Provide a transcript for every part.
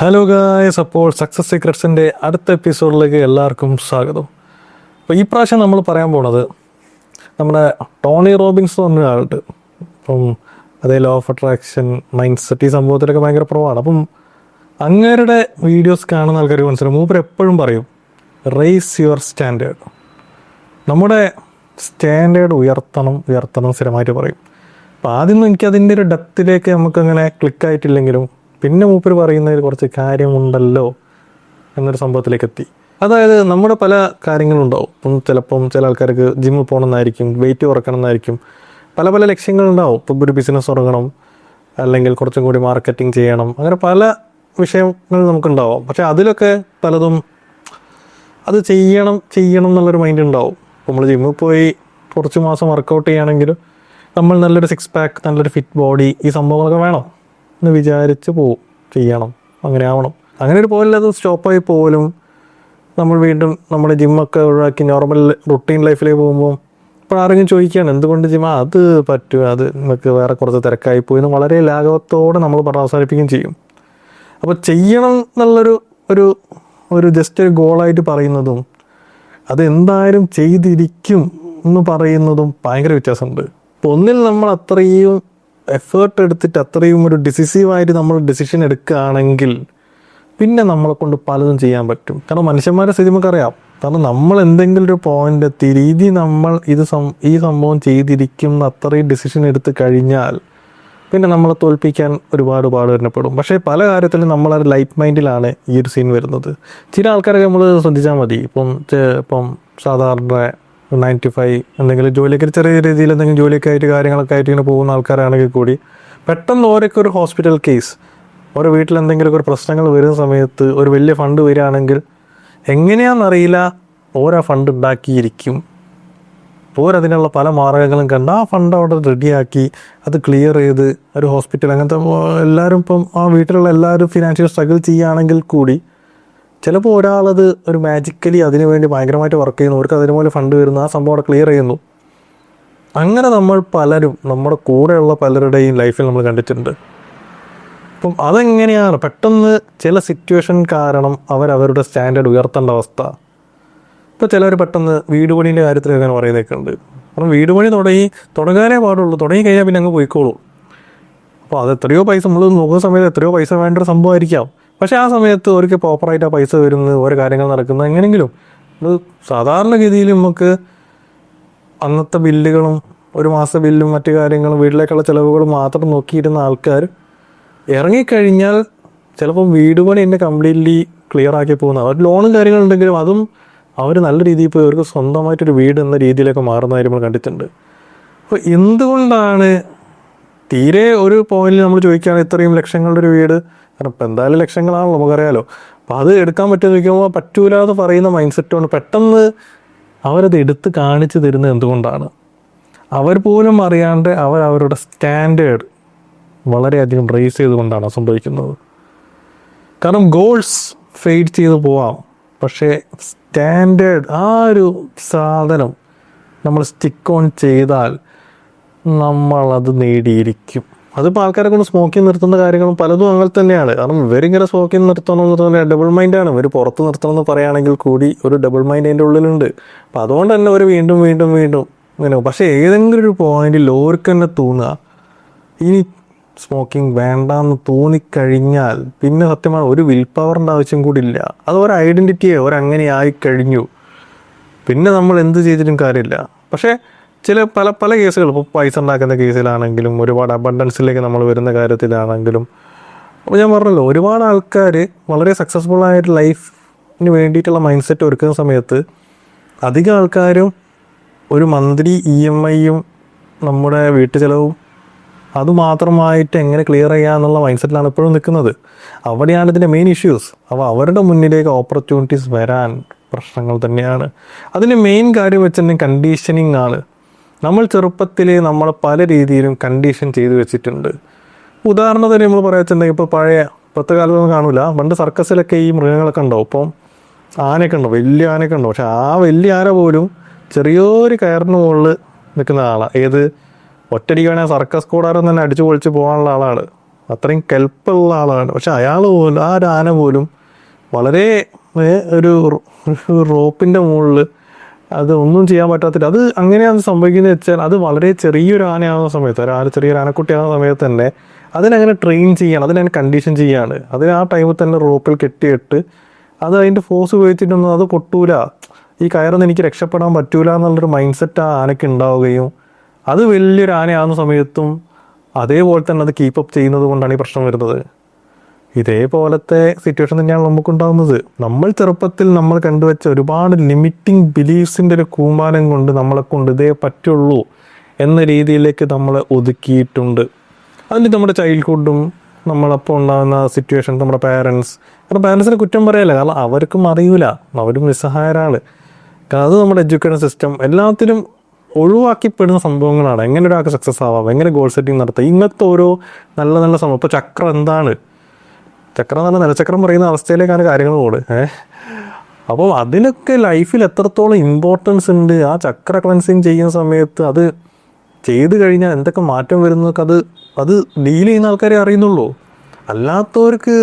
Hello guys, അപ്പോൾ success സീക്രട്സിൻ്റെ അടുത്ത എപ്പിസോഡിലേക്ക് എല്ലാവർക്കും സ്വാഗതം. അപ്പോൾ ഈ പ്രാവശ്യം നമ്മൾ പറയാൻ പോണത് നമ്മുടെ ടോണി റോബിൻസ് എന്ന് പറഞ്ഞ ആളുണ്ട്. അപ്പം അതേ law of attraction, mind set, ഈ സംഭവത്തിലൊക്കെ ഭയങ്കര പ്രൊവാണ്. അപ്പം അങ്ങേരുടെ വീഡിയോസ് കാണുന്ന ആൾക്കാർക്ക് മനസ്സിലാവും, മൂപ്പർ എപ്പോഴും പറയും റേസ് യുവർ സ്റ്റാൻഡേർഡ്. നമ്മുടെ സ്റ്റാൻഡേർഡ് ഉയർത്തണം സ്ഥിരമായിട്ട് പറയും. അപ്പോൾ ആദ്യമൊന്നും എനിക്കതിൻ്റെ ഒരു ഡെപ്തിലേക്ക് നമുക്കങ്ങനെ ക്ലിക്കായിട്ടില്ലെങ്കിലും പിന്നെ മൂപ്പർ പറയുന്നതിൽ കുറച്ച് കാര്യമുണ്ടല്ലോ എന്നൊരു സംഭവത്തിലേക്ക് എത്തി. അതായത് നമ്മുടെ പല കാര്യങ്ങളുണ്ടാവും. ഇപ്പം ചില ആൾക്കാർക്ക് ജിമ്മിൽ പോകണമെന്നായിരിക്കും, വെയിറ്റ് കുറക്കണം എന്നായിരിക്കും, പല പല ലക്ഷ്യങ്ങളുണ്ടാവും. ഇപ്പം ഒരു ബിസിനസ് തുടങ്ങണം, അല്ലെങ്കിൽ കുറച്ചും കൂടി മാർക്കറ്റിംഗ് ചെയ്യണം, അങ്ങനെ പല വിഷയങ്ങൾ നമുക്കുണ്ടാവും. പക്ഷേ അതിലൊക്കെ പലതും അത് ചെയ്യണം എന്നുള്ളൊരു മൈൻഡ് ഉണ്ടാവും. നമ്മൾ ജിമ്മിൽ പോയി കുറച്ച് മാസം വർക്കൗട്ട് ചെയ്യുകയാണെങ്കിലും നമ്മൾ നല്ലൊരു സിക്സ് പാക്ക്, നല്ലൊരു ഫിറ്റ് ബോഡി, ഈ സംഭവങ്ങളൊക്കെ വേണം എന്ന് വിചാരിച്ച് പോവും, ചെയ്യണം, അങ്ങനെ ആവണം. അങ്ങനെ ഒരു പോലത് സ്റ്റോപ്പായി പോലും നമ്മൾ വീണ്ടും നമ്മുടെ ജിമ്മൊക്കെ ഒഴിവാക്കി നോർമൽ റുട്ടീൻ ലൈഫിലേക്ക് പോകുമ്പോൾ ഇപ്പോൾ ആരെങ്കിലും ചോദിക്കുകയാണ് എന്തുകൊണ്ട് ജിമ്മ, അത് പറ്റുക, അത് നമുക്ക് വേറെ കുറച്ച് തിരക്കായി പോയി എന്ന് വളരെ ലാഘവത്തോടെ നമ്മൾ പറഞ്ഞ് അവസാനിപ്പിക്കുകയും ചെയ്യും. അപ്പോൾ ചെയ്യണം എന്നുള്ളൊരു ഒരു ഒരു ജസ്റ്റ് ഒരു ഗോളായിട്ട് പറയുന്നതും അത് എന്തായാലും ചെയ്തിരിക്കും എന്ന് പറയുന്നതും ഭയങ്കര വ്യത്യാസമുണ്ട്. അപ്പോൾ ഒന്നിൽ നമ്മൾ അത്രയും എഫേർട്ട് എടുത്തിട്ട് അത്രയും ഒരു ഡിസിസീവായിട്ട് നമ്മൾ ഡിസിഷൻ എടുക്കുകയാണെങ്കിൽ പിന്നെ നമ്മളെ കൊണ്ട് പലതും ചെയ്യാൻ പറ്റും. കാരണം മനുഷ്യന്മാരെ സ്ഥിതി നമുക്കറിയാം. കാരണം നമ്മൾ എന്തെങ്കിലും ഒരു പോയിന്റ് എത്തി രീതി നമ്മൾ ഈ സംഭവം ചെയ്തിരിക്കും എന്ന് അത്രയും ഡിസിഷൻ എടുത്ത് കഴിഞ്ഞാൽ പിന്നെ നമ്മളെ തോൽപ്പിക്കാൻ ഒരുപാട് പാടുപെടും. പക്ഷേ പല കാര്യത്തിലും നമ്മളൊരു ലൈറ്റ് മൈൻഡിലാണ് ഈ ഒരു സീൻ വരുന്നത്. ചില ആൾക്കാരൊക്കെ നമ്മൾ ശ്രദ്ധിച്ചാൽ മതി. ഇപ്പം സാധാരണ 9 to 5 എന്തെങ്കിലും ജോലിയൊക്കെ ചെറിയ രീതിയിൽ എന്തെങ്കിലും ജോലിയൊക്കെ ആയിട്ട് കാര്യങ്ങളൊക്കെ ആയിട്ട് ഇങ്ങനെ പോകുന്ന ആൾക്കാരാണെങ്കിൽ കൂടി പെട്ടെന്ന് ഓരോക്കെ ഒരു ഹോസ്പിറ്റൽ കേസ്, ഓരോ വീട്ടിൽ എന്തെങ്കിലുമൊക്കെ ഒരു പ്രശ്നങ്ങൾ വരുന്ന സമയത്ത് ഒരു വലിയ ഫണ്ട് വരികയാണെങ്കിൽ എങ്ങനെയാണെന്നറിയില്ല ഓരോ ഫണ്ട് ഉണ്ടാക്കിയിരിക്കും. ഓരതിനുള്ള പല മാർഗ്ഗങ്ങളും കണ്ട് ആ ഫണ്ട് അവിടെ റെഡിയാക്കി അത് ക്ലിയർ ചെയ്ത് ഒരു ഹോസ്പിറ്റൽ, അങ്ങനത്തെ എല്ലാവരും ഇപ്പം ആ വീട്ടിലുള്ള എല്ലാവരും ഫിനാൻഷ്യൽ സ്ട്രഗിൾ ചെയ്യുകയാണെങ്കിൽ കൂടി ചിലപ്പോൾ ഒരാളത് ഒരു മാജിക്കലി അതിനു വേണ്ടി ഭയങ്കരമായിട്ട് വർക്ക് ചെയ്യുന്നു, അവർക്ക് അതിനുപോലെ ഫണ്ട് വരുന്നു, ആ സംഭവം അവിടെ ക്ലിയർ ചെയ്യുന്നു. അങ്ങനെ നമ്മൾ പലരും നമ്മുടെ കൂടെയുള്ള പലരുടെയും ലൈഫിൽ നമ്മൾ കണ്ടിട്ടുണ്ട്. അപ്പം അതെങ്ങനെയാണ് പെട്ടെന്ന് ചില സിറ്റുവേഷൻ കാരണം അവരവരുടെ സ്റ്റാൻഡേർഡ് ഉയർത്തേണ്ട അവസ്ഥ. ഇപ്പോൾ ചിലർ പെട്ടെന്ന് വീട് പണീൻ്റെ കാര്യത്തിൽ അങ്ങനെ പറയുന്നതൊക്കെ ഉണ്ട്. കാരണം വീട് പണി തുടങ്ങാനേ പാടുള്ളൂ, തുടങ്ങി കഴിഞ്ഞാൽ പിന്നെ അങ്ങ് പോയിക്കോളൂ. അപ്പോൾ അത് എത്രയോ പൈസ നമ്മൾ നോക്കുന്ന സമയത്ത് എത്രയോ പൈസ വേണ്ട ഒരു സംഭവമായിരിക്കാം. പക്ഷേ ആ സമയത്ത് അവർക്ക് പ്രോപ്പറായിട്ട് ആ പൈസ വരുന്നത്, ഓരോ കാര്യങ്ങൾ നടക്കുന്നത് എങ്ങനെയെങ്കിലും അത് സാധാരണഗതിയിൽ നമുക്ക് അന്നത്തെ ബില്ലുകളും ഒരു മാസ ബില്ലും മറ്റു കാര്യങ്ങളും വീട്ടിലേക്കുള്ള ചിലവുകളും മാത്രം നോക്കിയിരുന്ന ആൾക്കാർ ഇറങ്ങിക്കഴിഞ്ഞാൽ ചിലപ്പം വീട് പണി എന്നെ കംപ്ലീറ്റ്ലി ക്ലിയർ ആക്കി പോകുന്ന അവർ ലോണും കാര്യങ്ങളുണ്ടെങ്കിലും അതും അവർ നല്ല രീതിയിൽ പോയി അവർക്ക് സ്വന്തമായിട്ടൊരു വീട് എന്ന രീതിയിലേക്ക് മാറുന്ന കാര്യം നമ്മൾ കണ്ടിട്ടുണ്ട്. അപ്പോൾ എന്തുകൊണ്ടാണ് തീരെ ഒരു പോയിന്റിൽ നമ്മൾ ചോദിക്കുകയാണ് ഇത്രയും ലക്ഷങ്ങളുടെ ഒരു വീട്, കാരണം ഇപ്പം എന്തായാലും ലക്ഷങ്ങളാണല്ലോ നമുക്കറിയാലോ, അപ്പോൾ അത് എടുക്കാൻ പറ്റുമെന്ന് ചോദിക്കുമ്പോൾ പറ്റൂലാതെ പറയുന്ന മൈൻഡ് സെറ്റ് കൊണ്ട് പെട്ടെന്ന് അവരത് എടുത്ത് കാണിച്ചു തരുന്നത് എന്തുകൊണ്ടാണ്? അവർ പോലും അറിയാണ്ട് അവരുടെ സ്റ്റാൻഡേർഡ് വളരെയധികം റേസ് ചെയ്തുകൊണ്ടാണ് സംഭവിക്കുന്നത്. കാരണം ഗോൾസ് ഫെയ്ഡ് ചെയ്ത് പോവാം, പക്ഷേ സ്റ്റാൻഡേർഡ് ആ ഒരു സാധനം നമ്മൾ സ്റ്റിക്ക് ഓൺ ചെയ്താൽ നമ്മളത് നേടിയിരിക്കും. അതിപ്പോൾ ആൾക്കാരെ കൊണ്ട് സ്മോക്കിങ് നിർത്തുന്ന കാര്യങ്ങളും പലതും അങ്ങനെ തന്നെയാണ്. കാരണം ഇവരിങ്ങനെ സ്മോക്കിങ് നിർത്തണം എന്ന് പറഞ്ഞാൽ ഡബിൾ മൈൻഡാണ്. ഇവർ പുറത്ത് നിർത്തണം എന്ന് പറയുകയാണെങ്കിൽ കൂടി ഒരു ഡബിൾ മൈൻഡ് അതിൻ്റെ ഉള്ളിലുണ്ട്. അപ്പം അതുകൊണ്ട് തന്നെ അവർ വീണ്ടും ഇങ്ങനെ. പക്ഷേ ഏതെങ്കിലും ഒരു പോയിന്റിൽ ഓർക്ക് തന്നെ തോന്നുക ഇനി സ്മോക്കിംഗ് വേണ്ടാന്ന് തോന്നിക്കഴിഞ്ഞാൽ പിന്നെ സത്യമാണ് ഒരു വിൽ പവറിൻ്റെ ആവശ്യം കൂടി ഇല്ല. അത് ഒരു ഐഡൻറ്റിറ്റിയെ ഒരങ്ങനെ ആയിക്കഴിഞ്ഞു, പിന്നെ നമ്മൾ എന്ത് ചെയ്തിട്ടും കാര്യമില്ല. പക്ഷേ ചില പല കേസുകൾ, ഇപ്പോൾ പൈസ ഉണ്ടാക്കുന്ന കേസിലാണെങ്കിലും ഒരുപാട് അബണ്ടൻസിലേക്ക് നമ്മൾ വരുന്ന കാര്യത്തിലാണെങ്കിലും, അപ്പോൾ ഞാൻ പറഞ്ഞല്ലോ ഒരുപാട് ആൾക്കാർ വളരെ സക്സസ്ഫുൾ ആയിട്ട് ലൈഫിന് വേണ്ടിയിട്ടുള്ള മൈൻഡ് സെറ്റ് ഒരുക്കുന്ന സമയത്ത് അധികം ആൾക്കാരും ഒരു മന്ത്ലി EMIയും നമ്മുടെ വീട്ടു ചിലവും അതുമാത്രമായിട്ട് എങ്ങനെ ക്ലിയർ ചെയ്യുക എന്നുള്ള മൈൻഡ് സെറ്റിലാണ് എപ്പോഴും നിൽക്കുന്നത്. അവിടെയാണ് ഇതിൻ്റെ മെയിൻ ഇഷ്യൂസ്. അപ്പോൾ അവരുടെ മുന്നിലേക്ക് ഓപ്പർച്യൂണിറ്റീസ് വരാൻ പ്രശ്നങ്ങൾ തന്നെയാണ്. അതിൻ്റെ മെയിൻ കാര്യം വെച്ചിട്ടുണ്ടെങ്കിൽ കണ്ടീഷനിങ് ആണ്. നമ്മൾ ചെറുപ്പത്തിൽ നമ്മൾ പല രീതിയിലും കണ്ടീഷൻ ചെയ്ത് വെച്ചിട്ടുണ്ട്. ഉദാഹരണത്തിന് നമ്മൾ പറയാ വെച്ചിട്ടുണ്ടെങ്കിൽ ഇപ്പോൾ ഇപ്പോഴത്തെ കാലത്തൊന്നും കാണൂല, പണ്ട് സർക്കസിലൊക്കെ ഈ മൃഗങ്ങളൊക്കെ ഉണ്ടാവും. ഇപ്പം ആനയൊക്കെ ഉണ്ടാവും, വലിയ ആനയൊക്കെ ഉണ്ടാവും. പക്ഷെ ആ വലിയ ആന പോലും ചെറിയൊരു കയറിന് മുകളിൽ നിൽക്കുന്ന ആളാണ്. ഒറ്റടിക്കാണെങ്കിൽ സർക്കസ് കൂടാരം തന്നെ അടിച്ചു പൊളിച്ച് പോകാനുള്ള ആളാണ്. അത്രയും കെൽപ്പുള്ള ആളാണ്. പക്ഷെ അയാൾ പോലും ആ ഒരു ആന പോലും വളരെ ഒരു റോപ്പിൻ്റെ മുകളിൽ അത് ഒന്നും ചെയ്യാൻ പറ്റാത്തില്ല. അത് അങ്ങനെയാണ് സംഭവിക്കുന്നത് വെച്ചാൽ അത് വളരെ ചെറിയൊരു ആനയാവുന്ന സമയത്ത്, ചെറിയൊരു ആനക്കുട്ടിയാവുന്ന സമയത്ത് തന്നെ അതിനങ്ങനെ ട്രെയിൻ ചെയ്യാണ്, അതിനങ്ങനെ കണ്ടീഷൻ ചെയ്യാണ്. അതിന് ആ ടൈമിൽ തന്നെ റോപ്പിൽ കെട്ടിയിട്ട് അത് അതിൻ്റെ ഫോഴ്സ് ഉപയോഗിച്ചിട്ടൊന്നും അത് പൊട്ടൂല, ഈ കയറൊന്നും എനിക്ക് രക്ഷപ്പെടാൻ പറ്റൂല എന്നുള്ളൊരു മൈൻഡ് സെറ്റ് ആ ആനയ്ക്ക് ഉണ്ടാവുകയും അത് വലിയൊരു ആനയാവുന്ന സമയത്തും അതേപോലെ തന്നെ അത് കീപ്പപ്പ് ചെയ്യുന്നത് കൊണ്ടാണ് ഈ പ്രശ്നം വരുന്നത്. ഇതേപോലത്തെ സിറ്റുവേഷൻ തന്നെയാണ് നമുക്കുണ്ടാകുന്നത്. നമ്മൾ ചെറുപ്പത്തിൽ നമ്മൾ കണ്ടുവച്ച ഒരുപാട് ലിമിറ്റിംഗ് ബിലീഫ്സിൻ്റെ ഒരു കൂമ്പാരം കൊണ്ട് നമ്മളെ കൊണ്ട് ഇതേ പറ്റുള്ളൂ എന്ന രീതിയിലേക്ക് നമ്മളെ ഒതുക്കിയിട്ടുണ്ട്. അതിന് നമ്മുടെ ചൈൽഡ്ഹുഡും നമ്മളപ്പോൾ ഉണ്ടാകുന്ന സിറ്റുവേഷൻ, നമ്മുടെ കാരണം പാരൻസിനെ കുറ്റം പറയല്ല, കാരണം അവർക്കും അറിയൂല, അവരും നിസ്സഹായരാണ്. കാരണം അത് നമ്മുടെ എഡ്യൂക്കേഷൻ സിസ്റ്റം എല്ലാത്തിലും ഒഴിവാക്കിപ്പെടുന്ന സംഭവങ്ങളാണ്. എങ്ങനെ ഒരാൾക്ക് സക്സസ് ആവാം, എങ്ങനെ ഗോൾ സെറ്റിംഗ് നടത്താം, ഇങ്ങനത്തെ ഓരോ നല്ല നല്ല സംഭവം. ഇപ്പോൾ ചക്രം എന്താണ്, ചക്രം എന്ന് പറഞ്ഞാൽ നിലച്ചക്രം പറയുന്ന അവസ്ഥയിലേക്കാണ് കാര്യങ്ങൾ പോകുന്നത്. അപ്പോൾ അതിനൊക്കെ ലൈഫിൽ എത്രത്തോളം ഇമ്പോർട്ടൻസ് ഉണ്ട്. ആ ചക്ര ക്ലൻസിങ് ചെയ്യുന്ന സമയത്ത് അത് ചെയ്ത് കഴിഞ്ഞാൽ എന്തൊക്കെ മാറ്റം വരുന്നതൊക്കെ അത് ഡീൽ ചെയ്യുന്ന ആൾക്കാരെ അറിയുന്നുള്ളൂ. അല്ലാത്തവർക്ക്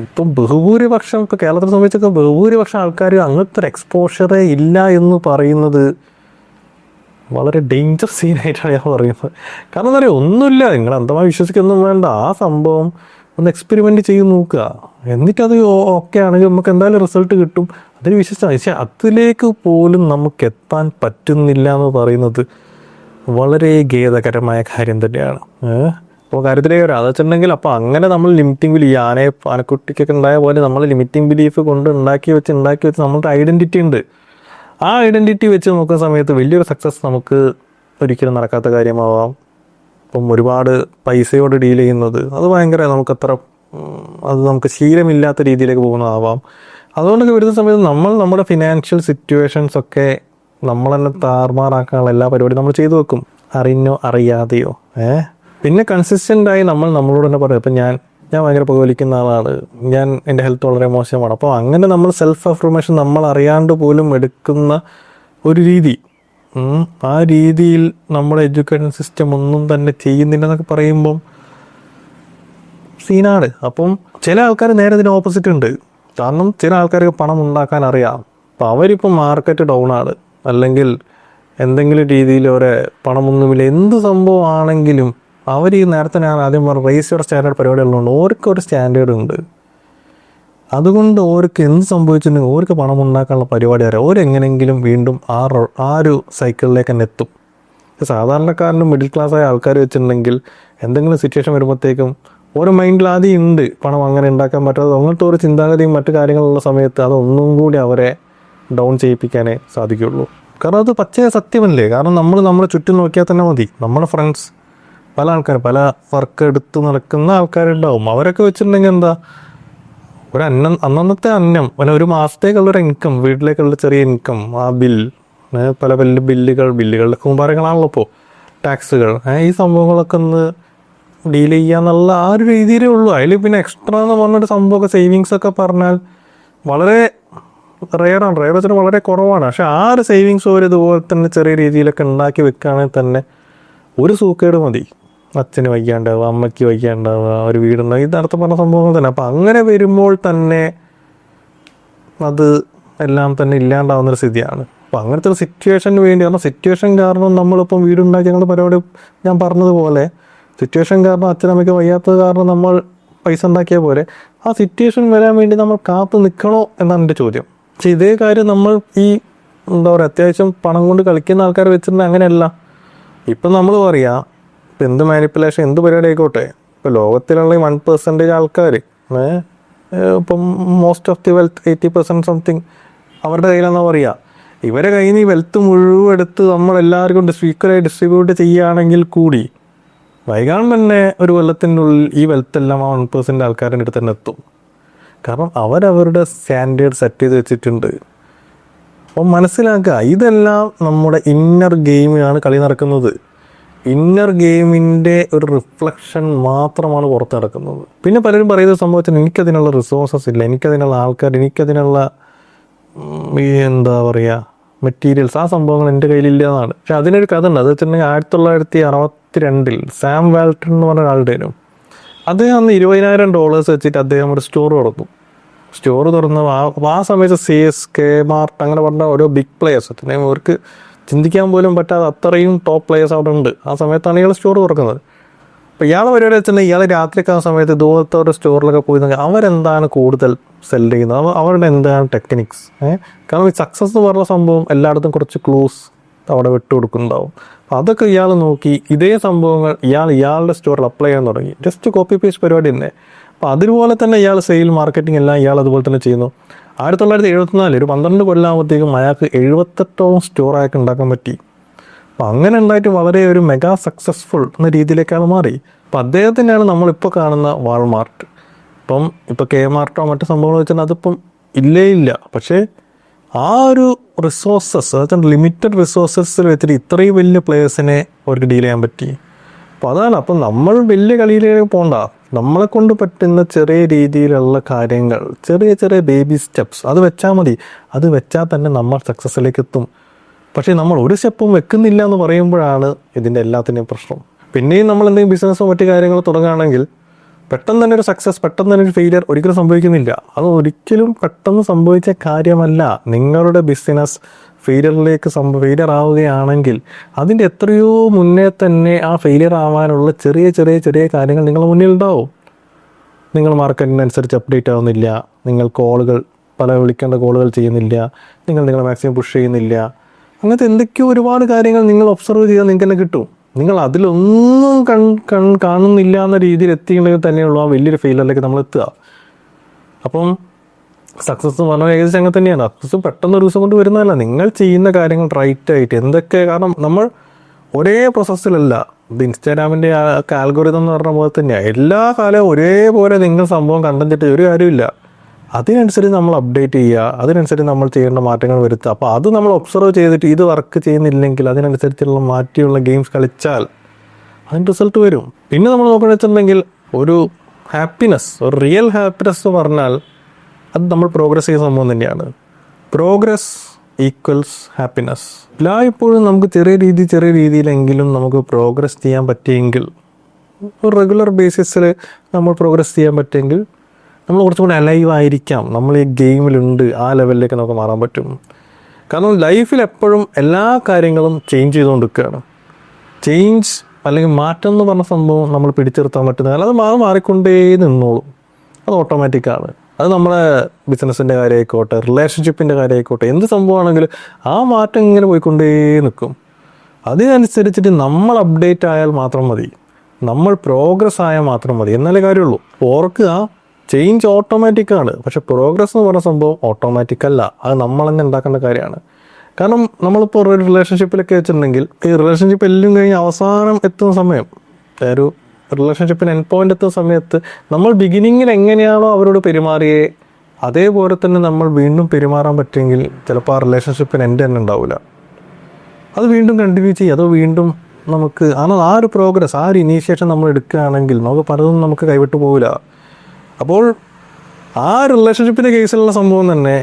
ഇപ്പം ബഹുഭൂരിപക്ഷം, ഇപ്പോൾ കേരളത്തെ സംബന്ധിച്ചൊക്കെ ബഹുഭൂരിപക്ഷം ആൾക്കാർ അങ്ങനത്തെ ഒരു എക്സ്പോഷറേ ഇല്ല എന്ന് പറയുന്നത് വളരെ ഡേഞ്ചർ സീനായിട്ടാണ് ഞാൻ പറയുന്നത്. കാരണം എന്താ പറയുക, ഒന്നുമില്ല, നിങ്ങൾ അന്ധമായി വിശ്വസിക്കൊന്നും വേണ്ട, ആ സംഭവം ഒന്ന് എക്സ്പെരിമെൻറ്റ് ചെയ്ത് നോക്കുക, എന്നിട്ടത് ഓക്കെ ആണെങ്കിൽ നമുക്ക് എന്തായാലും റിസൾട്ട് കിട്ടും, അതിന് വിശ്വസിച്ചാൽ. പക്ഷേ അതിലേക്ക് പോലും നമുക്ക് എത്താൻ പറ്റുന്നില്ല എന്ന് പറയുന്നത് വളരെ ഖേദകരമായ കാര്യം തന്നെയാണ്. അപ്പോൾ കാര്യത്തിലേക്ക് വരാം. അത് വെച്ചിട്ടുണ്ടെങ്കിൽ അപ്പോൾ അങ്ങനെ നമ്മൾ ലിമിറ്റിംഗ് ബിലീഫ്, ആനക്കുട്ടിക്കൊക്കെ ഉണ്ടായ പോലെ നമ്മൾ ലിമിറ്റിംഗ് ബിലീഫ് കൊണ്ട് ഉണ്ടാക്കി വെച്ച് നമ്മളുടെ ഐഡൻറ്റിറ്റി ഉണ്ട്. ആ ഐഡൻറ്റിറ്റി വെച്ച് നോക്കുന്ന സമയത്ത് വലിയൊരു സക്സസ് നമുക്ക് ഒരിക്കലും നടക്കാത്ത കാര്യമാവാം. ഇപ്പം ഒരുപാട് പൈസയോട് ഡീൽ ചെയ്യുന്നത് അത് ഭയങ്കര നമുക്ക് ശീലമില്ലാത്ത രീതിയിലേക്ക് പോകുന്നതാവാം. അതുകൊണ്ടൊക്കെ വരുന്ന സമയത്ത് നമ്മുടെ ഫിനാൻഷ്യൽ സിറ്റുവേഷൻസ് ഒക്കെ നമ്മൾ തന്നെ താറുമാറാക്കാനുള്ള എല്ലാ പരിപാടിയും നമ്മൾ ചെയ്തു വെക്കും, അറിഞ്ഞോ അറിയാതെയോ. പിന്നെ കൺസിസ്റ്റൻ്റായി നമ്മളോട് തന്നെ പറയും, ഇപ്പം ഞാൻ ഭയങ്കര പുകവലിക്കുന്ന ആളാണ്, എൻ്റെ ഹെൽത്ത് വളരെ മോശമാണ്. അപ്പോൾ അങ്ങനെ നമ്മൾ സെൽഫ് അഫർമേഷൻ നമ്മൾ അറിയാണ്ട് പോലും എടുക്കുന്ന ഒരു രീതി, ആ രീതിയിൽ നമ്മുടെ എഡ്യൂക്കേഷൻ സിസ്റ്റം ഒന്നും തന്നെ ചെയ്യുന്നില്ല എന്നൊക്കെ പറയുമ്പം സീനാണ്. അപ്പം ചില ആൾക്കാർ നേരെ ഇതിന് ഓപ്പോസിറ്റ് ഉണ്ട്. കാരണം ചില ആൾക്കാർക്ക് പണം ഉണ്ടാക്കാൻ അറിയാം. അപ്പം അവരിപ്പം മാർക്കറ്റ് ഡൗൺ ആണ്, അല്ലെങ്കിൽ എന്തെങ്കിലും രീതിയിൽ ഒരു പണമൊന്നുമില്ല, എന്ത് സംഭവം ആണെങ്കിലും അവർ ഈ നേരത്തെ ഞാൻ ആദ്യം പറഞ്ഞ റേസ് യുവർ സ്റ്റാൻഡേർഡ് പരിപാടികളുണ്ട്. ഓർക്കൊരു സ്റ്റാൻഡേർഡ് ഉണ്ട്. അതുകൊണ്ട് ഓർക്ക് എന്ത് സംഭവിച്ചിട്ടുണ്ടെങ്കിൽ ഓർക്ക് പണം ഉണ്ടാക്കാനുള്ള പരിപാടി അറിയാം. ഓരെങ്ങനെങ്കിലും വീണ്ടും ആ ഒരു സൈക്കിളിലേക്ക് തന്നെ എത്തും. സാധാരണക്കാരനും മിഡിൽ ക്ലാസ്സായ ആൾക്കാർ വെച്ചിട്ടുണ്ടെങ്കിൽ എന്തെങ്കിലും സിറ്റുവേഷൻ വരുമ്പോഴത്തേക്കും ഓരോ മൈൻഡിൽ ആദ്യം ഉണ്ട് പണം അങ്ങനെ ഉണ്ടാക്കാൻ പറ്റാതെ, അങ്ങനത്തെ ഒരു ചിന്താഗതിയും മറ്റു കാര്യങ്ങളുള്ള സമയത്ത് അതൊന്നും കൂടി അവരെ ഡൗൺ ചെയ്യിപ്പിക്കാനേ സാധിക്കുള്ളൂ. കാരണം അത് പച്ചയ സത്യമല്ലേ. കാരണം നമ്മുടെ ചുറ്റും നോക്കിയാൽ തന്നെ മതി, നമ്മുടെ ഫ്രണ്ട്സ് പല ആൾക്കാർ പല വർക്ക് എടുത്ത് നടക്കുന്ന ആൾക്കാരുണ്ടാവും. അവരൊക്കെ വെച്ചിട്ടുണ്ടെങ്കിൽ എന്താ, അന്നത്തെ അന്നം ഒരു മാസത്തേക്കുള്ളൊരു ഇൻകം, വീട്ടിലേക്കുള്ള ചെറിയ ഇൻകം, ആ പല വലിയ ബില്ലുകളുടെ കൂമ്പാരങ്ങളാണല്ലോ ഇപ്പോൾ, ടാക്സുകൾ, ഈ സംഭവങ്ങളൊക്കെ ഒന്ന് ഡീൽ ചെയ്യാന്നുള്ള ആ ഒരു രീതിയിലേ ഉള്ളൂ. അതിൽ പിന്നെ എക്സ്ട്രാ എന്ന് പറഞ്ഞൊരു സംഭവമൊക്കെ സേവിങ്സ് ഒക്കെ പറഞ്ഞാൽ വളരെ റെയറാണ്, വെച്ചാൽ വളരെ കുറവാണ്. പക്ഷെ ആ ഒരു സേവിങ്സ് ഒരു ഇതുപോലെ തന്നെ ചെറിയ രീതിയിലൊക്കെ ഉണ്ടാക്കി വെക്കുകയാണെങ്കിൽ തന്നെ ഒരു സൂക്കേട് മതി. അച്ഛന് വയ്യാണ്ടാവുക, അമ്മയ്ക്ക് വയ്യാണ്ടാവുക, ഒരു വീടുണ്ടാവുക, ഇത് നേരത്തെ പറഞ്ഞ സംഭവങ്ങൾ തന്നെ. അപ്പം അങ്ങനെ വരുമ്പോൾ തന്നെ അത് എല്ലാം തന്നെ ഇല്ലാണ്ടാവുന്നൊരു സ്ഥിതിയാണ്. അപ്പം അങ്ങനത്തെ ഒരു സിറ്റുവേഷന് വേണ്ടി, കാരണം സിറ്റുവേഷൻ കാരണം നമ്മളിപ്പം വീടുണ്ടാക്കി ഞങ്ങളുടെ പരിപാടി ഞാൻ പറഞ്ഞതുപോലെ സിറ്റുവേഷൻ കാരണം അച്ഛനമ്മയ്ക്ക് വയ്യാത്തത് കാരണം നമ്മൾ പൈസ ഉണ്ടാക്കിയ പോലെ ആ സിറ്റുവേഷൻ വരാൻ വേണ്ടി നമ്മൾ കാത്തു നിൽക്കണോ എന്നാണ് എൻ്റെ ചോദ്യം. പക്ഷെ ഇതേ കാര്യം നമ്മൾ എന്താ പറയുക, അത്യാവശ്യം പണം കൊണ്ട് കളിക്കുന്ന ആൾക്കാർ വെച്ചിട്ടുണ്ടെങ്കിൽ അങ്ങനെയല്ല. ഇപ്പം നമ്മൾ പറയാം, ഇപ്പം എന്ത് മാനിപ്പുലേഷൻ എന്ത് പരിപാടി ആയിക്കോട്ടെ, ഇപ്പോൾ ലോകത്തിലുള്ള 1% ആൾക്കാർ, ഇപ്പം most of the wealth 80% something അവരുടെ കയ്യിലാണെന്ന് പറയുക. ഇവരെ കയ്യിൽ നിന്ന് ഈ വെൽത്ത് മുഴുവൻ എടുത്ത് നമ്മളെല്ലാവർക്കും ഈക്വലായി ഡിസ്ട്രിബ്യൂട്ട് ചെയ്യുകയാണെങ്കിൽ കൂടി വൈകാൻ തന്നെ ഒരു കൊല്ലത്തിൻ്റെ ഉള്ളിൽ ഈ വെൽത്ത് എല്ലാം ആ 1% ആൾക്കാരുടെ അടുത്ത് തന്നെ എത്തും. കാരണം അവരവരുടെ സ്റ്റാൻഡേർഡ് സെറ്റ് ചെയ്ത് വെച്ചിട്ടുണ്ട്. അപ്പം മനസ്സിലാക്കുക, ഇതെല്ലാം നമ്മുടെ ഇന്നർ ഗെയിമിനാണ് കളി നടക്കുന്നത്. ഇന്നർ ഗെയിമിൻ്റെ ഒരു റിഫ്ലക്ഷൻ മാത്രമാണ് പുറത്ത് നടക്കുന്നത്. പിന്നെ പലരും പറയുന്ന സംഭവത്തിന് എനിക്കതിനുള്ള റിസോഴ്സസ് ഇല്ല, എനിക്കതിനുള്ള ആൾക്കാർ, എനിക്കതിനുള്ള എന്താ പറയുക മെറ്റീരിയൽസ്, ആ സംഭവങ്ങൾ എൻ്റെ കയ്യിലില്ല എന്നാണ്. പക്ഷെ അതിനൊരു കഥ ഉണ്ട്. അത് വെച്ചിട്ടുണ്ടെങ്കിൽ 1962 സാം വാൽട്ടൺ എന്ന് പറഞ്ഞ ഒരാളുടെ വരും. അദ്ദേഹം അന്ന് $20,000 വെച്ചിട്ട് അദ്ദേഹം ഒരു സ്റ്റോർ തുറന്നു. സ്റ്റോർ തുറന്ന് ആ സമയത്ത് CSK മാർട്ട് അങ്ങനെ പറഞ്ഞ ഓരോ ബിഗ് പ്ലേയേഴ്സ്, അവർക്ക് ചിന്തിക്കാൻ പോലും പറ്റാതെ അത്രയും ടോപ്പ് പ്ലേയേഴ്സ് അവിടെ ഉണ്ട്. ആ സമയത്താണ് ഇയാൾ സ്റ്റോർ തുറക്കുന്നത്. അപ്പോൾ ഇയാളെ പരിപാടി വെച്ചിട്ടുണ്ടെങ്കിൽ ഇയാൾ രാത്രിയൊക്കെ ആ സമയത്ത് ഇതുപോലത്തെ ഒരു സ്റ്റോറിലൊക്കെ പോയി നോക്കി അവരെന്താണ് കൂടുതൽ സെല് ചെയ്യുന്നത്, അവരുടെ എന്താണ് ടെക്നിക്സ്. കാരണം ഈ സക്സസ് എന്ന് പറഞ്ഞ സംഭവം എല്ലായിടത്തും കുറച്ച് ക്ലൂസ് അവിടെ വിട്ടുകൊടുക്കുന്നുണ്ടാവും. അപ്പോൾ അതൊക്കെ ഇയാൾ നോക്കി ഇതേ സംഭവങ്ങൾ ഇയാളുടെ സ്റ്റോറിൽ അപ്ലൈ ചെയ്യാൻ തുടങ്ങി. ജസ്റ്റ് കോപ്പി പേസ്റ്റ് പരിപാടി തന്നെ. അപ്പോൾ അതുപോലെ തന്നെ ഇയാൾ സെയിൽ മാർക്കറ്റിംഗ് എല്ലാം ഇയാൾ അതുപോലെ തന്നെ ചെയ്യുന്നു. 1974 ഒരു 12 കൊല്ലമാകുമ്പോഴത്തേക്കും അയാൾക്ക് 78ഓളം സ്റ്റോർ അയാൾക്ക് ഉണ്ടാക്കാൻ പറ്റി. അപ്പം അങ്ങനെ ഉണ്ടായിട്ട് വളരെ ഒരു മെഗാ സക്സസ്ഫുൾ എന്ന രീതിയിലേക്കാണ് മാറി. അപ്പം അദ്ദേഹത്തിൻ്റെയാണ് നമ്മളിപ്പോൾ കാണുന്ന വാൾമാർട്ട്. ഇപ്പോൾ Kmartോ മറ്റു സംഭവങ്ങൾ വെച്ചാൽ അതിപ്പം ഇല്ല. പക്ഷേ ആ ഒരു റിസോഴ്സസ്, അതായത് ലിമിറ്റഡ് റിസോഴ്സസിൽ വെച്ചിട്ട് ഇത്രയും വലിയ പ്ലേയേഴ്സിനെ അവർക്ക് ഡീൽ ചെയ്യാൻ പറ്റി. അപ്പോൾ അതാണ്. അപ്പം നമ്മൾ വലിയ കളിയിലേക്ക് പോകണ്ട. നമ്മളെ കൊണ്ട് പറ്റുന്ന ചെറിയ രീതിയിലുള്ള കാര്യങ്ങൾ, ചെറിയ ബേബി സ്റ്റെപ്സ് അത് വെച്ചാൽ മതി. അത് വെച്ചാൽ തന്നെ നമ്മൾ സക്സസ്സിലേക്ക് എത്തും. പക്ഷേ നമ്മൾ ഒരു സ്റ്റെപ്പും വെക്കുന്നില്ല എന്ന് പറയുമ്പോഴാണ് ഇതിൻ്റെ എല്ലാത്തിൻ്റെയും പ്രശ്നം. പിന്നെയും നമ്മൾ എന്തെങ്കിലും ബിസിനസ്സോ മറ്റു കാര്യങ്ങളോ തുടങ്ങുകയാണെങ്കിൽ പെട്ടെന്ന് തന്നെ ഒരു സക്സസ്, പെട്ടെന്ന് തന്നെ ഒരു ഫെയിലിയർ ഒരിക്കലും സംഭവിക്കുന്നില്ല. അത് ഒരിക്കലും പെട്ടെന്ന് സംഭവിച്ച കാര്യമല്ല. നിങ്ങളുടെ ബിസിനസ് ഫെയിലിയർ ആവുകയാണെങ്കിൽ അതിൻ്റെ എത്രയോ മുന്നേ തന്നെ ആ ഫെയിലിയർ ആവാനുള്ള ചെറിയ കാര്യങ്ങൾ നിങ്ങളുടെ മുന്നിൽ ഉണ്ടാവും. നിങ്ങൾ മാർക്കറ്റിനനുസരിച്ച് അപ്ഡേറ്റ് ആവുന്നില്ല, നിങ്ങൾ വിളിക്കേണ്ട കോളുകൾ ചെയ്യുന്നില്ല, നിങ്ങൾ മാക്സിമം പുഷ് ചെയ്യുന്നില്ല, അങ്ങനത്തെ എന്തൊക്കെയോ ഒരുപാട് കാര്യങ്ങൾ നിങ്ങൾ ഒബ്സർവ് ചെയ്താൽ നിങ്ങൾക്ക് തന്നെ കിട്ടും. നിങ്ങൾ അതിലൊന്നും കാണുന്നില്ല എന്ന രീതിയിൽ എത്തിയിട്ടുണ്ടെങ്കിൽ തന്നെയുള്ളൂ ആ വലിയൊരു ഫെയിലിയറിലേക്ക് നമ്മൾ എത്തുക. അപ്പം സക്സസ് എന്ന് പറഞ്ഞാൽ ഏകദേശം അങ്ങനെ തന്നെയാണ്. സക്സസ് പെട്ടെന്ന് ഒരു ദിവസം കൊണ്ട് വരുന്നതല്ല. നിങ്ങൾ ചെയ്യുന്ന കാര്യങ്ങൾ റൈറ്റായിട്ട് എന്തൊക്കെ, കാരണം നമ്മൾ ഒരേ പ്രോസസ്സിലല്ല. ഇത് ഇൻസ്റ്റാഗ്രാമിൻ്റെ ആൽഗോരിതം എന്ന് പറഞ്ഞ പോലെ തന്നെയാണ്. എല്ലാ കാലവും ഒരേപോലെ നിങ്ങൾ സംഭവം കണ്ടന്റ് ഒരു കാര്യമില്ല. അതിനനുസരിച്ച് നമ്മൾ അപ്ഡേറ്റ് ചെയ്യുക, അതിനനുസരിച്ച് നമ്മൾ ചെയ്യേണ്ട മാറ്റങ്ങൾ വരുത്തുക. അപ്പോൾ അത് നമ്മൾ ഒബ്സർവ് ചെയ്തിട്ട് ഇത് വർക്ക് ചെയ്യുന്നില്ലെങ്കിൽ അതിനനുസരിച്ചുള്ള മാറ്റിയുള്ള ഗെയിംസ് കളിച്ചാൽ അതിന് റിസൾട്ട് വരും. പിന്നെ നമ്മൾ നോക്കുകയെന്ന് വെച്ചിട്ടുണ്ടെങ്കിൽ ഒരു ഹാപ്പിനെസ്, ഒരു റിയൽ ഹാപ്പിനെസ് എന്ന് പറഞ്ഞാൽ അത് നമ്മൾ പ്രോഗ്രസ് ചെയ്യുന്ന സംഭവം തന്നെയാണ്. Progress equals happiness. എല്ലായ്പ്പോഴും നമുക്ക് ചെറിയ രീതിയിലെങ്കിലും നമുക്ക് പ്രോഗ്രസ് ചെയ്യാൻ പറ്റിയെങ്കിൽ, ഒരു റെഗുലർ ബേസിസിൽ നമ്മൾ പ്രോഗ്രസ് ചെയ്യാൻ പറ്റിയെങ്കിൽ നമ്മൾ കുറച്ചും കൂടി അലൈവ് ആയിരിക്കാം. നമ്മൾ ഈ ഗെയിമിലുണ്ട്, ആ ലെവലിലേക്ക് നമുക്ക് മാറാൻ പറ്റും. കാരണം ലൈഫിൽ എപ്പോഴും എല്ലാ കാര്യങ്ങളും ചേഞ്ച് ചെയ്തുകൊണ്ടിരിക്കുകയാണ്. ചേഞ്ച് അല്ലെങ്കിൽ മാറ്റം എന്ന് പറഞ്ഞ സംഭവം നമ്മൾ പിടിച്ചെടുത്താൻ പറ്റുന്ന, അത് മാറിക്കൊണ്ടേ നിന്നോളും. അത് ഓട്ടോമാറ്റിക്കാണ്. അത് നമ്മളെ ബിസിനസ്സിൻ്റെ കാര്യമായിക്കോട്ടെ, റിലേഷൻഷിപ്പിൻ്റെ കാര്യമായിക്കോട്ടെ, എന്ത് സംഭവമാണെങ്കിലും ആ മാറ്റം ഇങ്ങനെ പോയിക്കൊണ്ടേ നിൽക്കും. അതിനനുസരിച്ചിട്ട് നമ്മൾ അപ്ഡേറ്റ് ആയാൽ മാത്രം മതി, നമ്മൾ പ്രോഗ്രസ് ആയാൽ മാത്രം മതി, എന്നാലേ കാര്യമുള്ളൂ. ഓർക്കുക, ചേഞ്ച് ഓട്ടോമാറ്റിക്കാണ്, പക്ഷെ പ്രോഗ്രസ് എന്ന് പറഞ്ഞ സംഭവം ഓട്ടോമാറ്റിക് അല്ല. അത് നമ്മൾ തന്നെ ഉണ്ടാക്കേണ്ട കാര്യമാണ്. കാരണം നമ്മളിപ്പോൾ ഒരു റിലേഷൻഷിപ്പിലൊക്കെ വെച്ചിട്ടുണ്ടെങ്കിൽ ഈ റിലേഷൻഷിപ്പ് എല്ലാം കഴിഞ്ഞ് അവസാനം എത്തുന്ന സമയം, ഒരു റിലേഷൻഷിപ്പിന് എൻഡ് പോയിന്റ് എത്തുന്ന സമയത്ത് നമ്മൾ ബിഗിനിങ്ങിൽ എങ്ങനെയാണോ അവരോട് പെരുമാറിയേ അതേപോലെ തന്നെ നമ്മൾ വീണ്ടും പെരുമാറാൻ പറ്റുമെങ്കിൽ ചിലപ്പോൾ ആ റിലേഷൻഷിപ്പിന് എൻഡ് തന്നെ ഉണ്ടാവില്ല. അത് വീണ്ടും കണ്ടിന്യൂ ചെയ്യുക. അത് വീണ്ടും നമുക്ക് ആ ഒരു പ്രോഗ്രസ്, ആ ഒരു ഇനീഷ്യേഷൻ നമ്മൾ എടുക്കുകയാണെങ്കിൽ നമുക്ക് പലതും നമുക്ക് കൈവിട്ടു പോകില്ല. അപ്പോൾ ആ റിലേഷൻഷിപ്പിൻ്റെ കേസിലുള്ള സംഭവം തന്നെ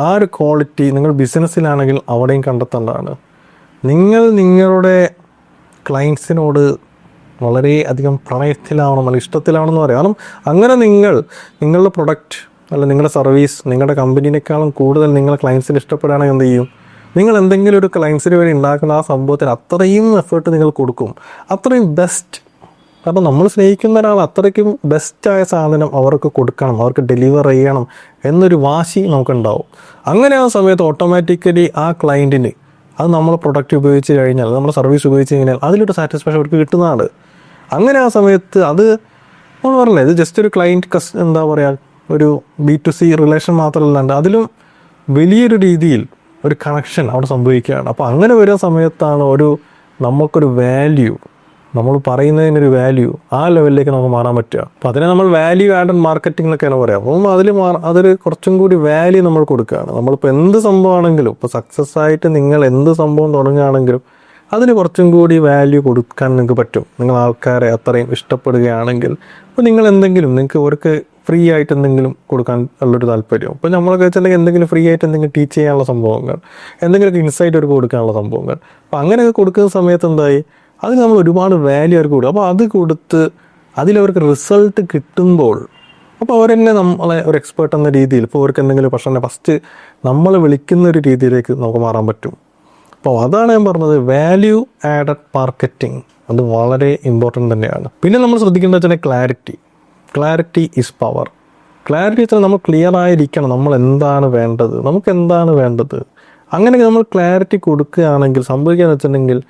ആ ഒരു ക്വാളിറ്റി നിങ്ങൾ ബിസിനസ്സിലാണെങ്കിൽ അവിടെയും കണ്ടെത്തേണ്ടതാണ്. നിങ്ങൾ നിങ്ങളുടെ ക്ലയൻസിനോട് വളരെ അധികം പ്രണയത്തിലാവണം, അല്ലെങ്കിൽ ഇഷ്ടത്തിലാവണമെന്ന് പറയാം. കാരണം അങ്ങനെ നിങ്ങളുടെ പ്രൊഡക്റ്റ് അല്ല നിങ്ങളുടെ സർവീസ് നിങ്ങളുടെ കമ്പനീനേക്കാളും കൂടുതൽ നിങ്ങളുടെ ക്ലയൻസിന് ഇഷ്ടപ്പെടുകയാണെങ്കിൽ എന്ത് ചെയ്യും? നിങ്ങൾ എന്തെങ്കിലും ഒരു ക്ലയൻസിന് വേണ്ടി ഉണ്ടാക്കുന്ന ആ സംഭവത്തിന് അത്രയും എഫേർട്ട് നിങ്ങൾ കൊടുക്കും, അത്രയും ബെസ്റ്റ്. കാരണം നമ്മൾ സ്നേഹിക്കുന്ന ഒരാൾ അത്രയ്ക്കും ബെസ്റ്റായ സാധനം അവർക്ക് കൊടുക്കണം, അവർക്ക് ഡെലിവർ ചെയ്യണം എന്നൊരു വാശി നമുക്കുണ്ടാവും. അങ്ങനെ ആ സമയത്ത് ഓട്ടോമാറ്റിക്കലി ആ ക്ലയൻറ്റിന് അത് നമ്മൾ പ്രൊഡക്റ്റ് ഉപയോഗിച്ച് കഴിഞ്ഞാൽ, നമ്മുടെ സർവീസ് ഉപയോഗിച്ച് കഴിഞ്ഞാൽ അതിലൊരു സാറ്റിസ്ഫാക്ഷൻ അവർക്ക് കിട്ടുന്നതാണ്. അങ്ങനെ ആ സമയത്ത് അത് നമ്മൾ പറഞ്ഞില്ലേ, ഇത് ജസ്റ്റ് ഒരു ക്ലയൻറ്റ് എന്താ പറയുക, ഒരു B2C റിലേഷൻ മാത്രമല്ലാണ്ട് അതിലും വലിയൊരു രീതിയിൽ ഒരു കണക്ഷൻ അവിടെ സംഭവിക്കുകയാണ്. അപ്പോൾ അങ്ങനെ വരുന്ന സമയത്താണ് നമുക്കൊരു വാല്യൂ, നമ്മൾ പറയുന്നതിനൊരു വാല്യൂ ആ ലെവലിലേക്ക് നമുക്ക് മാറാൻ പറ്റുക. അപ്പോൾ അതിനെ നമ്മൾ വാല്യൂ ആഡഡ് മാർക്കറ്റിംഗ് എന്നൊക്കെയാണ് പറയാം. അപ്പം അതൊരു കുറച്ചും കൂടി വാല്യൂ നമ്മൾ കൊടുക്കുകയാണ്. നമ്മളിപ്പോൾ എന്ത് സംഭവമാണെങ്കിലും, ഇപ്പോൾ സക്സസ് ആയിട്ട് നിങ്ങൾ എന്ത് സംഭവം തുടങ്ങുകയാണെങ്കിലും അതിന് കുറച്ചും കൂടി വാല്യൂ കൊടുക്കാൻ നിങ്ങൾക്ക് പറ്റും. നിങ്ങൾ ആൾക്കാരെ അത്രയും ഇഷ്ടപ്പെടുകയാണെങ്കിൽ. അപ്പോൾ നിങ്ങൾ നിങ്ങൾക്ക് ഫ്രീ ആയിട്ട് എന്തെങ്കിലും കൊടുക്കാൻ ഉള്ളൊരു താല്പര്യം. ഇപ്പോൾ നമ്മളൊക്കെ വെച്ചിട്ടുണ്ടെങ്കിൽ എന്തെങ്കിലും ഫ്രീ ആയിട്ട് എന്തെങ്കിലും ടീച്ച് ചെയ്യാനുള്ള സംഭവങ്ങൾ, എന്തെങ്കിലുമൊക്കെ ഇൻസൈറ്റ് അവർക്ക് കൊടുക്കാനുള്ള സംഭവങ്ങൾ. അപ്പോൾ അങ്ങനെയൊക്കെ കൊടുക്കുന്ന സമയത്ത് എന്തായി, അതിന് നമ്മൾ ഒരുപാട് വാല്യൂ അവർക്ക് കൊടുക്കും. അപ്പോൾ അത് കൊടുത്ത് അതിലവർക്ക് റിസൾട്ട് കിട്ടുമ്പോൾ അപ്പോൾ അവരെന്നെ നമ്മളെ ഒരു എക്സ്പേർട്ട് എന്ന രീതിയിൽ, ഇപ്പോൾ അവർക്ക് എന്തെങ്കിലും പ്രശ്നം ഫസ്റ്റ് നമ്മൾ വിളിക്കുന്ന ഒരു രീതിയിലേക്ക് നമുക്ക് മാറാൻ പറ്റും. അപ്പോൾ അതാണ് ഞാൻ പറഞ്ഞത്, വാല്യൂ ആഡഡ് മാർക്കറ്റിംഗ് അത് വളരെ ഇമ്പോർട്ടൻ്റ് തന്നെയാണ്. പിന്നെ നമ്മൾ ശ്രദ്ധിക്കേണ്ടത് വെച്ചാൽ ക്ലാരിറ്റി ഈസ് പവർ. ക്ലാരിറ്റി വെച്ചാൽ നമ്മൾ ക്ലിയർ ആയിരിക്കണം, നമ്മൾ എന്താണ് വേണ്ടത്, നമുക്ക് എന്താണ് വേണ്ടത്. അങ്ങനെയൊക്കെ നമ്മൾ ക്ലാരിറ്റി കൊടുക്കുകയാണെങ്കിൽ സംഭവിക്കുകയെന്ന് വെച്ചിട്ടുണ്ടെങ്കിൽ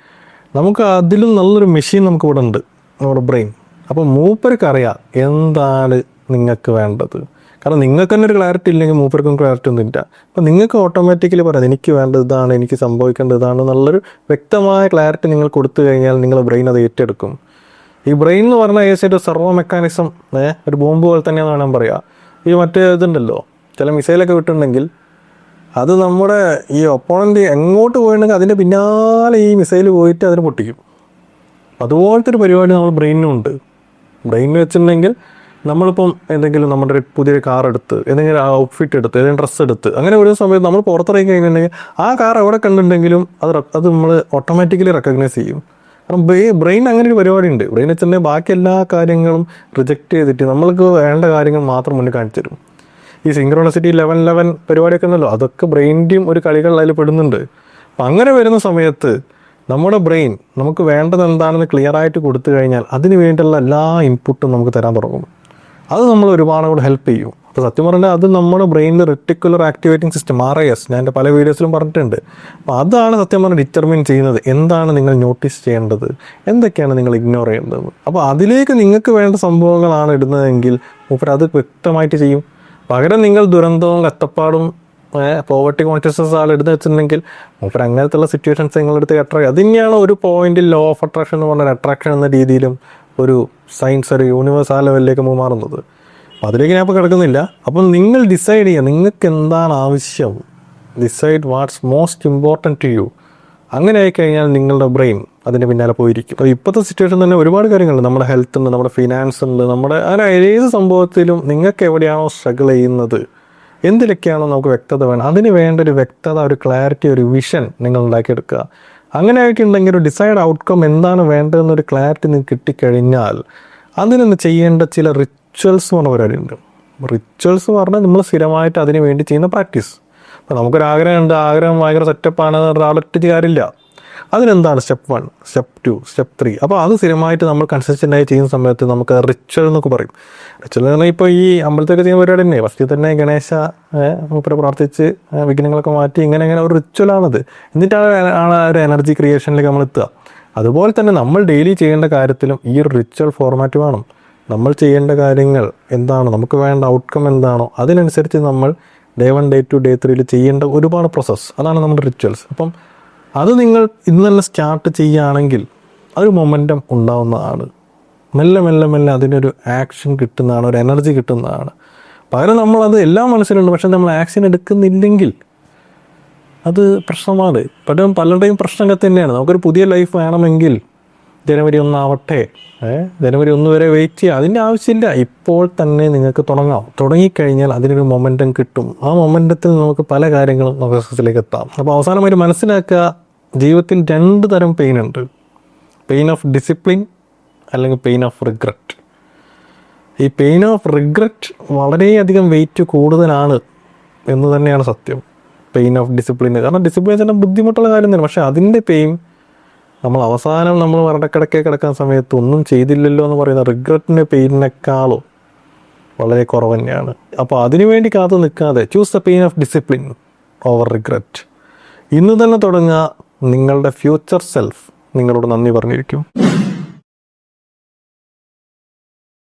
നമുക്ക് അതിലും നല്ലൊരു മെഷീൻ നമുക്ക് ഇവിടെ ഉണ്ട്, നമ്മുടെ ബ്രെയിൻ. അപ്പോൾ മൂപ്പർക്ക് അറിയാം എന്താണ് നിങ്ങൾക്ക് വേണ്ടത്. കാരണം നിങ്ങൾക്ക് തന്നെ ഒരു ക്ലാരിറ്റി ഇല്ലെങ്കിൽ മൂപ്പർക്കും ക്ലാരിറ്റി ഒന്നും ഇല്ല. അപ്പോൾ നിങ്ങൾക്ക് ഓട്ടോമാറ്റിക്കലി പറയാം എനിക്ക് വേണ്ടത് ഇതാണ്, എനിക്ക് സംഭവിക്കേണ്ടത് ഇതാണ് എന്നുള്ളൊരു വ്യക്തമായ ക്ലാരിറ്റി നിങ്ങൾ കൊടുത്തു കഴിഞ്ഞാൽ നിങ്ങളുടെ ബ്രെയിൻ അത് ഏറ്റെടുക്കും. ഈ ബ്രെയിൻ എന്ന് പറഞ്ഞാൽ ഏകദേശം ഒരു സെർവോ മെക്കാനിസം, ഒരു ബോംബ് പോലെ തന്നെയാണെന്ന് വേണം പറയാം. ഈ മറ്റേ ഇതുണ്ടല്ലോ, ചില മിസൈലൊക്കെ വിട്ടിട്ടുണ്ടെങ്കിൽ അത് നമ്മുടെ ഈ ഒപ്പോണൻ്റ് എങ്ങോട്ട് പോയിട്ടുണ്ടെങ്കിൽ അതിൻ്റെ പിന്നാലെ ഈ മിസൈൽ പോയിട്ട് അതിന് പൊട്ടിക്കും. അതുപോലത്തെ ഒരു പരിപാടി നമ്മൾ ബ്രെയിനും ഉണ്ട്. ബ്രെയിനിൽ വെച്ചിട്ടുണ്ടെങ്കിൽ നമ്മളിപ്പം എന്തെങ്കിലും നമ്മുടെ ഒരു പുതിയൊരു കാർ എടുത്ത്, എന്തെങ്കിലും ഔട്ട്ഫിറ്റ് എടുത്ത്, ഏതെങ്കിലും ഡ്രസ്സ് എടുത്ത്, അങ്ങനെ ഒരു സമയത്ത് നമ്മൾ പുറത്തിറങ്ങി കഴിഞ്ഞിട്ടുണ്ടെങ്കിൽ ആ കാർ എവിടെ കണ്ടിട്ടുണ്ടെങ്കിലും അത് നമ്മൾ ഓട്ടോമാറ്റിക്കലി റെക്കഗ്നൈസ് ചെയ്യും. കാരണം ബ്രെയിൻ അങ്ങനെ ഒരു പരിപാടി ഉണ്ട്. ബ്രെയിൻ വെച്ചിട്ടുണ്ടെങ്കിൽ ബാക്കി എല്ലാ കാര്യങ്ങളും റിജക്റ്റ് ചെയ്തിട്ട് നമ്മൾക്ക് വേണ്ട കാര്യങ്ങൾ മാത്രം മുന്നിൽ കാണിച്ചു തരും. ഈ സിങ്ക്രോണിസിറ്റി 11 പരിപാടിയൊക്കെ ഉണ്ടല്ലോ, അതൊക്കെ ബ്രെയിൻ്റെയും ഒരു കളികൾ അതിൽ പെടുന്നുണ്ട്. അപ്പം അങ്ങനെ വരുന്ന സമയത്ത് നമ്മുടെ ബ്രെയിൻ നമുക്ക് വേണ്ടത് എന്താണെന്ന് ക്ലിയർ ആയിട്ട് കൊടുത്തു കഴിഞ്ഞാൽ അതിന് വേണ്ടിയുള്ള എല്ലാ ഇൻപുട്ടും നമുക്ക് തരാൻ തുടങ്ങും. അത് നമ്മൾ ഒരുപാട് കൂടെ ഹെൽപ്പ് ചെയ്യും. അപ്പോൾ സത്യം പറഞ്ഞാൽ അത് നമ്മുടെ ബ്രെയിനിൽ റെറ്റിക്കുലർ ആക്ടിവേറ്റിംഗ് സിസ്റ്റം RAS ഞാൻ എൻ്റെ പല വീഡിയോസിലും പറഞ്ഞിട്ടുണ്ട്. അപ്പോൾ അതാണ് സത്യം പറഞ്ഞാൽ ഡിറ്റർമിൻ ചെയ്യുന്നത് എന്താണ് നിങ്ങൾ നോട്ടീസ് ചെയ്യേണ്ടത്, എന്തൊക്കെയാണ് നിങ്ങൾ ഇഗ്നോർ ചെയ്യേണ്ടത്. അപ്പോൾ അതിലേക്ക് നിങ്ങൾക്ക് വേണ്ട സംഭവങ്ങളാണ് ഇടുന്നതെങ്കിൽ മൂപ്പർ അത് വ്യക്തമായിട്ട് ചെയ്യും. പകരം നിങ്ങൾ ദുരന്തവും കഷ്ടപ്പാടും പോവർട്ടി കോൺഷ്യസ്നസ് എടുത്ത് വെച്ചിട്ടുണ്ടെങ്കിൽ മൂപ്പർ അങ്ങനത്തെ സിറ്റുവേഷൻസ് നിങ്ങളെടുത്ത് അട്രാക്ട്. അത് തന്നെയാണ് ഒരു പോയിന്റിൽ ലോ ഓഫ് അട്രാക്ഷൻ എന്ന് പറഞ്ഞാൽ അട്രാക്ഷൻ എന്ന രീതിയിലും ഒരു സയൻസ്, ഒരു യൂണിവേഴ്സ് ആ ലെവലിലേക്ക് മാറുന്നത്. അപ്പം അതിലേക്ക് ഞാൻ ഇപ്പോൾ കിടക്കുന്നില്ല. അപ്പം നിങ്ങൾ ഡിസൈഡ് ചെയ്യുക നിങ്ങൾക്ക് എന്താണ് ആവശ്യം, decide what's most important to you. അങ്ങനെ ആയിക്കഴിഞ്ഞാൽ നിങ്ങളുടെ ബ്രെയിൻ അതിൻ്റെ പിന്നാലെ പോയിരിക്കും. അപ്പോൾ ഇപ്പോഴത്തെ സിറ്റുവേഷൻ തന്നെ ഒരുപാട് കാര്യങ്ങളുണ്ട്. നമ്മുടെ ഹെൽത്ത് ഉണ്ട്, നമ്മുടെ ഫിനാൻസ് ഉണ്ട്, നമ്മുടെ അങ്ങനെ ഏത് സംഭവത്തിലും നിങ്ങൾക്ക് എവിടെയാണോ സ്ട്രഗിൾ ചെയ്യുന്നത്, എന്തിലൊക്കെയാണോ നമുക്ക് വ്യക്തത വേണം, അതിന് വേണ്ട ഒരു വ്യക്തത, ഒരു ക്ലാരിറ്റി, ഒരു വിഷൻ നിങ്ങൾ ഉണ്ടാക്കിയെടുക്കുക. അങ്ങനെ ആയിട്ടുണ്ടെങ്കിൽ ഒരു ഡിസൈഡ് ഔട്ട്കം എന്താണ് വേണ്ടതെന്നൊരു ക്ലാരിറ്റി നിങ്ങൾക്ക് കിട്ടിക്കഴിഞ്ഞാൽ അതിനൊന്ന് ചെയ്യേണ്ട ചില റിച്വൽസ് എന്ന് പറഞ്ഞ പരിപാടിയുണ്ട്. റിച്വൽസ് എന്ന് പറഞ്ഞാൽ നമ്മൾ സ്ഥിരമായിട്ട് അതിന് വേണ്ടി ചെയ്യുന്ന പ്രാക്ടീസ്. അപ്പോൾ നമുക്കൊരാഗ്രഹമുണ്ട്, ആഗ്രഹം ഭയങ്കര സെറ്റപ്പാണ് ഒരാളൊറ്റ കാര്യമില്ല. അതിനെന്താണ് സ്റ്റെപ്പ് 1, സ്റ്റെപ്പ് 2, സ്റ്റെപ്പ് 3. അപ്പോൾ അത് സ്ഥിരമായിട്ട് നമ്മൾ കൺസിസ്റ്റൻ്റായി ചെയ്യുന്ന സമയത്ത് നമുക്ക് റിച്വൽ എന്നൊക്കെ പറയും. റിച്വൽ എന്ന് പറഞ്ഞാൽ ഇപ്പോൾ ഈ അമ്പലത്തൊക്കെ ചെയ്യുന്ന പരിപാടി തന്നെ. ഫസ്റ്റ് തന്നെ ഗണേശ മൂപ്പരെ പ്രാർത്ഥിച്ച് വിഘ്നങ്ങളൊക്കെ മാറ്റി ഇങ്ങനെ ഒരു റിച്വലാണത്. എന്നിട്ടാണ് ഒരു എനർജി ക്രിയേഷനിലേക്ക് നമ്മൾ എത്തുക. അതുപോലെ തന്നെ നമ്മൾ ഡെയിലി ചെയ്യേണ്ട കാര്യത്തിലും ഈ ഒരു റിച്വൽ ഫോർമാറ്റ് വേണം. നമ്മൾ ചെയ്യേണ്ട കാര്യങ്ങൾ എന്താണോ, നമുക്ക് വേണ്ട ഔട്ട്കം എന്താണോ അതിനനുസരിച്ച് നമ്മൾ ഡേ 1, ഡേ 2, ഡേ 3 ചെയ്യേണ്ട ഒരുപാട് പ്രോസസ്സ്, അതാണ് നമ്മുടെ റിച്വൽസ്. അപ്പം അത് നിങ്ങൾ ഇന്ന് തന്നെ സ്റ്റാർട്ട് ചെയ്യുകയാണെങ്കിൽ അതൊരു മൊമെൻറ്റം ഉണ്ടാവുന്നതാണ്. മെല്ലെ മെല്ലെ മെല്ലെ അതിനൊരു ആക്ഷൻ കിട്ടുന്നതാണ്, ഒരു എനർജി കിട്ടുന്നതാണ്. പകരം നമ്മളത് എല്ലാം മനസ്സിലുണ്ട്, പക്ഷെ നമ്മൾ ആക്ഷൻ എടുക്കുന്നില്ലെങ്കിൽ അത് പ്രശ്നമാണ്. പലരുടെയും പ്രശ്നങ്ങൾ തന്നെയാണ്. നമുക്കൊരു പുതിയ ലൈഫ് വേണമെങ്കിൽ ജനുവരി 1 ആവട്ടെ, ജനുവരി 1 വരെ വെയിറ്റ് ചെയ്യുക, അതിൻ്റെ ആവശ്യമില്ല. ഇപ്പോൾ തന്നെ നിങ്ങൾക്ക് തുടങ്ങാം. തുടങ്ങിക്കഴിഞ്ഞാൽ അതിനൊരു മൊമെൻറ്റം കിട്ടും. ആ മൊമെൻറ്റത്തിൽ നമുക്ക് പല കാര്യങ്ങളും സക്സസ്സിലേക്ക് എത്താം. അപ്പോൾ അവസാനമായിട്ട് മനസ്സിലാക്കുക, ജീവിതത്തിൽ 2 തരം പെയിൻ ഉണ്ട്. പെയിൻ ഓഫ് ഡിസിപ്ലിൻ അല്ലെങ്കിൽ പെയിൻ ഓഫ് റിഗ്രറ്റ്. ഈ പെയിൻ ഓഫ് റിഗ്രറ്റ് വളരെയധികം വെയിറ്റ് കൂടുതലാണ് എന്ന് തന്നെയാണ് സത്യം. പെയിൻ ഓഫ് ഡിസിപ്ലിന്, കാരണം ഡിസിപ്ലിൻ വെച്ചാൽ ബുദ്ധിമുട്ടുള്ള കാര്യം തന്നെ. പക്ഷേ അതിൻ്റെ പെയിൻ നമ്മൾ അവസാനം നമ്മൾ മരണക്കിടക്കെ കിടക്കുന്ന സമയത്ത് ഒന്നും ചെയ്തില്ലല്ലോ എന്ന് പറയുന്ന റിഗ്രറ്റിൻ്റെ പെയിനേക്കാളും വളരെ കുറവ് തന്നെയാണ്. അപ്പോൾ അതിനുവേണ്ടി കാത്തു നിൽക്കാതെ choose the pain of discipline over regret. ഇന്ന് തന്നെ തുടങ്ങുക. നിങ്ങളുടെ ഫ്യൂച്ചർ സെൽഫ് നിങ്ങളോട് നന്ദി പറഞ്ഞിരിക്കും.